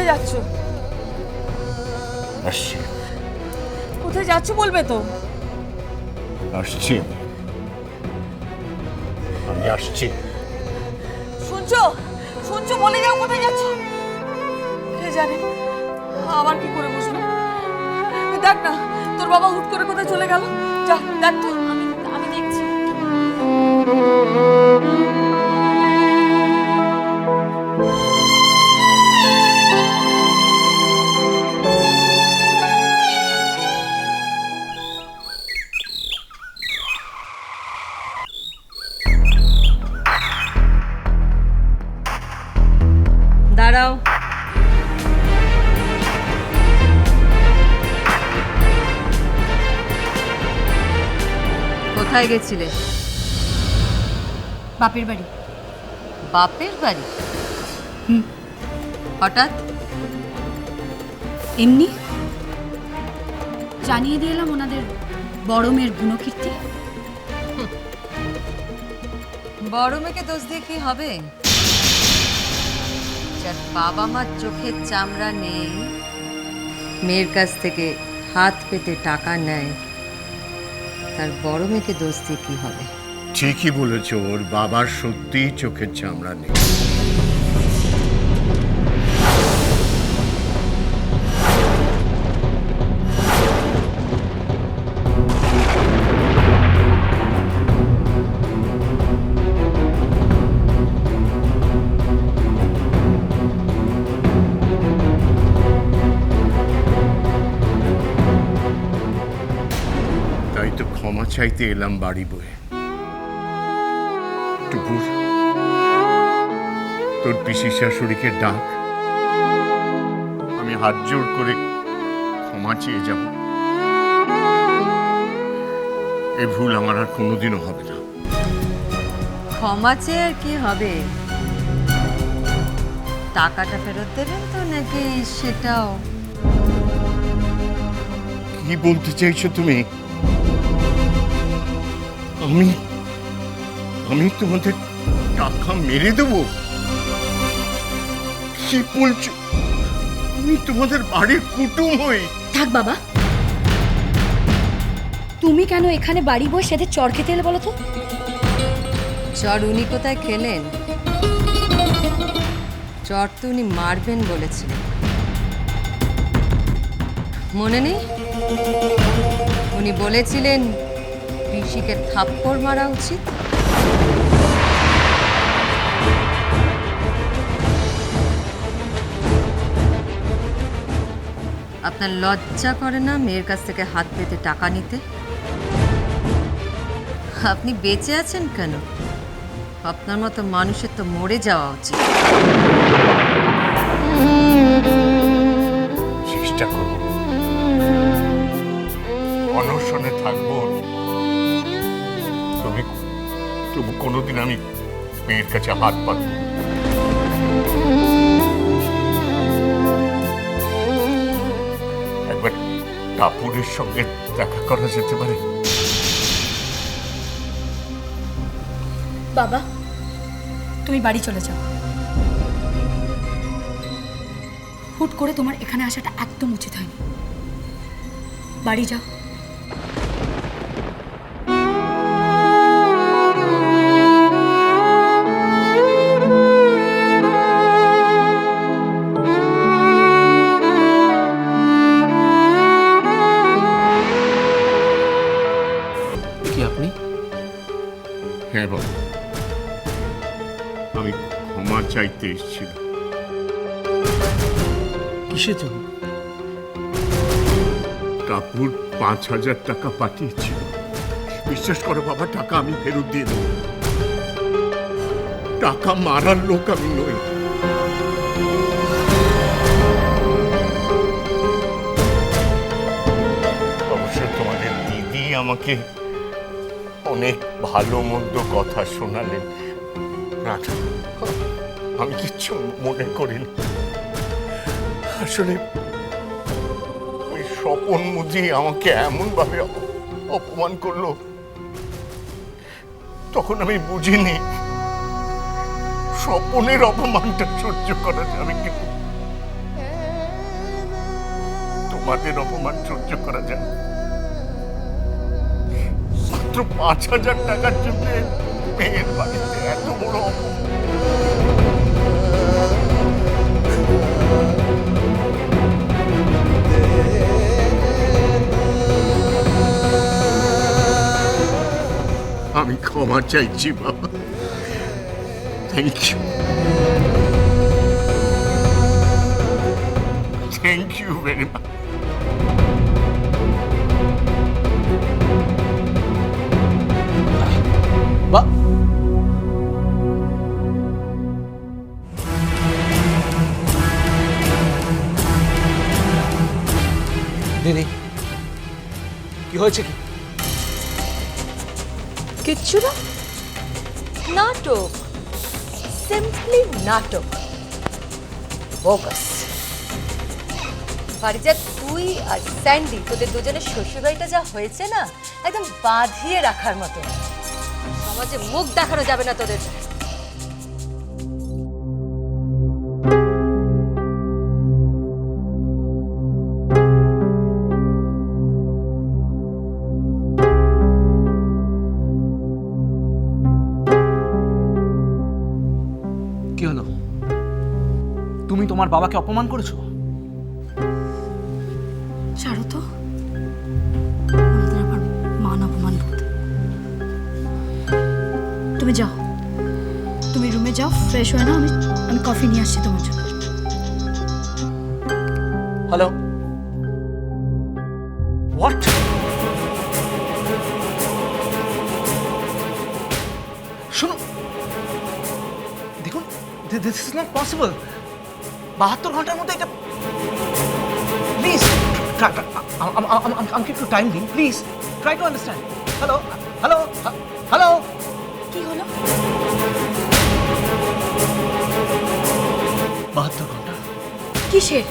যাচ্ছ? আসছি। কোথায় যাচ্ছ বলবে তো? আসছি আমি আসছি। শুনছো শুনছো, বলে যাও কোথায় যাচ্ছ। কে জানে আবার কি করে বুঝলো। দেখ না, তোর বাবা হুট করে কোথায় চলে গেল। যা দেখ তো। আমি দেখছি। দাঁড়াও। কোথায় গেছিলে? বাপের বাড়ি। বাপের বাড়ি? হঠাৎ? এমনি জানিয়ে দিয়ে এলাম ওনাদের বড় মেয়ের গুণকীর্তি। বড় মেয়েকে দোষ দিয়ে কি হবে? যার বাবা মার চোখের চামড়া নেই, মেয়ের কাছ থেকে হাত পেতে টাকা নেয়, তার বড় মেয়েকে দোষ দিয়ে কি হবে? ঠিকই বলেছ, ওর বাবার সত্যিই চোখের চামড়া নেই। তাই তো ক্ষমা চাইতে এলাম বাড়ি বয়ে। টুকুর, তোর পিসি শাশুড়িকে ডাক, আমি হাত জোড় করে ক্ষমা চেয়ে যাব। এ ভুল আমার আর কোনোদিনও হবে না। ক্ষমা চেয়ে আর কি হবে? টাকাটা ফেরত দেবেন তো নাকি সেটাও? কি বলতে চাইছো তুমি? আমি তোমাদের টাকা মেরে দেব? কি বলছো? আমি তোমাদের বাড়ির কুটুম হই। থাক বাবা, তুমি কেন এখানে বাড়ি বসে এদের চর খেতে এলে বলো তো? চর উনি কোথায় খেলেন? চর তো উনি মারবেন বলেছিলেন, মনে নেই? উনি বলেছিলেন ঋষিকে থাপ্পড় মারা উচিত। আপনার লজ্জা করে না মেয়ের কাছ থেকে হাত পেতে টাকা নিতে? আপনি বেঁচে আছেন কেন? আপনার মতো মানুষের তো মরে যাওয়া উচিত। চেষ্টা করব, অনশনে থাকবো। তবু কোনোদিন আমি মেয়ের কাছে হাত পাতব। একবার টাপুরের সঙ্গে দেখা করা যেতে পারে? বাবা, তুমি বাড়ি চলে যাও। হুট করে তোমার এখানে আসাটা একদম উচিত হয়নি। বাড়ি যাও। কি আপনি? হ্যাঁ বাবা, আমি ক্ষমা চাইতে এসেছিলাম। কিসের জন্য? টাপুর 5,000 টাকা পাঠিয়েছিল। বিশ্বাস করো বাবা, টাকা আমি ফেরত দিয়ে দেব। টাকা মারার লোক আমি নই। অবশ্য তোমাদের দিদি আমাকে অনেক ভালো মন্দ কথা শোনালেন। না, আমি কিচ্ছু মনে করিনি। আসলে ওই স্বপন মুদি আমাকে এমন ভাবে অপমান করলো, তখন আমি বুঝিনি স্বপনের অপমানটা সহ্য করা যাবে। কিন্তু তোমাদের অপমান সহ্য করা যায় না। মাত্র 5,000 টাকার জন্য মেয়ের বাড়িতে এত বড় অপমান। আমি ক্ষমা চাইছি বাবা। Thank you, thank you very much. বা দিদি কি হয়েছে কি? কিচ্ছু না, নাটক, সিম্পলি নাটক, বোগাস। পারিজাত, তুই আর স্যান্ডি, তোদের দুজনের শ্বশুরবাড়িটা যা হয়েছে না, একদম বাঁধিয়ে রাখার মতো। সমাজে মুখ দেখানো যাবে না তোদের। কি হলো? তুমি তোমার বাবাকে অপমান করেছো? ছাড়ো তো, ওনাদের আবার মান অপমান বোধ। তুমি যাও, তুমি রুমে যাও, ফ্রেশ হয়ে নাও, আমি কফি নিয়ে আসছি তোমার জন্য। Hello, what? শোনো, দেখুন, দিস ইজ নট পসিবল। 72 ঘন্টার মধ্যে এটা, প্লিজ আমাকে একটু টাইম দিন, please try to understand. Hello hello hello, কি হলো? 72 ঘন্টা? কিসের?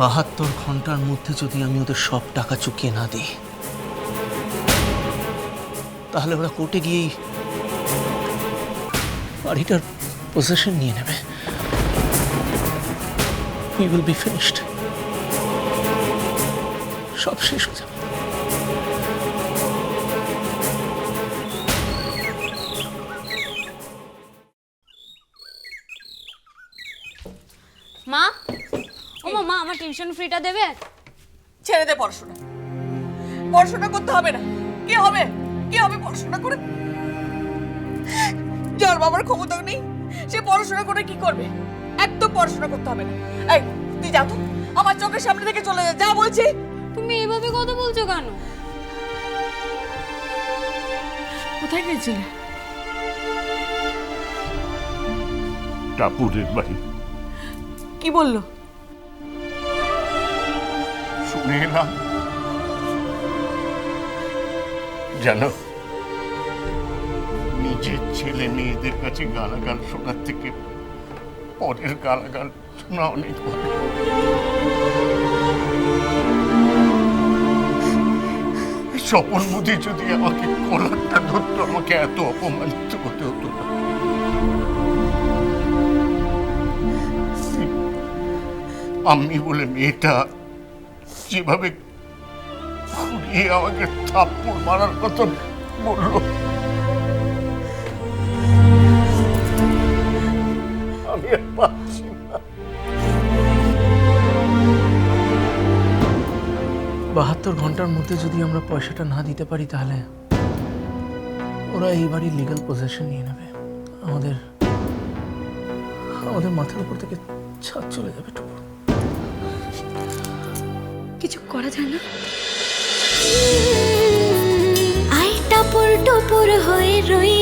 72 ঘন্টার মধ্যে যদি আমি ওদের সব টাকা চুকিয়ে না দিই, তাহলে ওরা কোর্টে গিয়েই বাড়িটার পজিশন নিয়ে নেবে। We will be finished. সব শেষ হয়ে যাবে। মা, ও মা, আমার টিউশন ফিটা দেবে? ছেড়ে দে পড়াশোনা, পড়াশোনা করতে হবে না। কি হবে, কি হবে পড়াশোনা করে? যার বাবার ক্ষমতা নেই, সে পড়াশোনা করে কি করবে? একদম পড়াশোনা করতে হবে না। এই তুই যা তো, আমার চোখের সামনে থেকে চলে যা, যা বলছি। তুমি এভাবে কথা বলছো কেন? কোথায় গিয়েছিলে? টাপুরের বাড়ি। কি বললো? শুনে এলাম, জানো, নিজের ছেলে মেয়েদের কাছে গালাগাল শোনার থেকে পরের গালাগাল শোনা অনেক ভালো। স্বপন মুদি যদি আমাকে কলারটা ধরতো, আমাকে এত অপমানিত হতে হতো না। আমি বলে মেয়েটা যেভাবে ঘুরিয়ে আমাকে থাপ্পড় মারার কথা বললো, আমি আর পারছি না। 72 ঘন্টার মধ্যে যদি আমরা পয়সাটা না দিতে পারি, তাহলে ওরা এই বাড়ির লিগ্যাল পজিশন নিয়ে নেবে। আমাদের মাথার উপর থেকে ছাদ চলে যাবে। টুকু কিছু করা যায় না? আই টাপুর টুপুর হয়ে রই